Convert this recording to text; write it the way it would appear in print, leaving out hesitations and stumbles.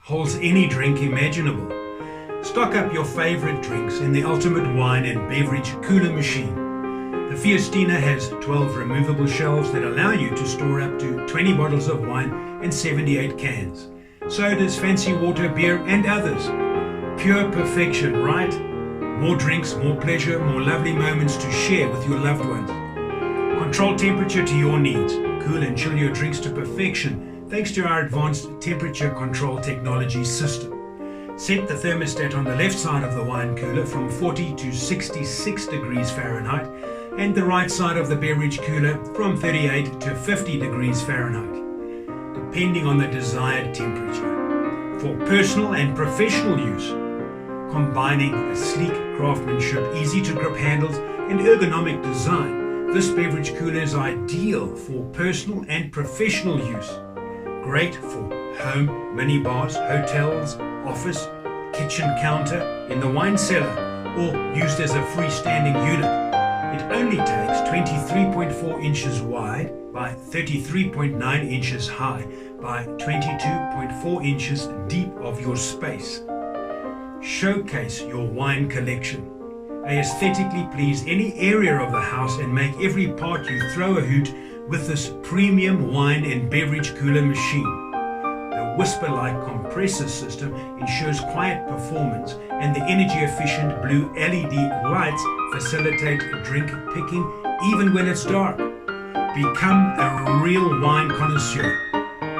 holds any drink imaginable. Stock up your favorite drinks in the ultimate wine and beverage cooler machine. The Fiestina has 12 removable shelves that allow you to store up to 20 bottles of wine and 78 cans. Sodas, fancy water, beer, and others. Pure perfection, right? More drinks, more pleasure, more lovely moments to share with your loved ones. Control temperature to your needs. Cool and chill your drinks to perfection thanks to our advanced temperature control technology system. Set the thermostat on the left side of the wine cooler from 40 to 66 degrees Fahrenheit and the right side of the beverage cooler from 38 to 50 degrees Fahrenheit, depending on the desired temperature. For personal and professional use, combining a sleek craftsmanship, easy to grip handles, and ergonomic design, this beverage cooler is ideal for personal and professional use. Great for home, minibars, hotels, office, kitchen counter, in the wine cellar, or used as a freestanding unit. It only takes 23.4 inches wide by 33.9 inches high by 22.4 inches deep of your space. Showcase your wine collection. Aesthetically please any area of the house and make every part you throw a hoot with this premium wine and beverage cooler machine. The whisper-like compressor system ensures quiet performance, and the energy-efficient blue LED lights facilitate drink picking even when it's dark. Become a real wine connoisseur.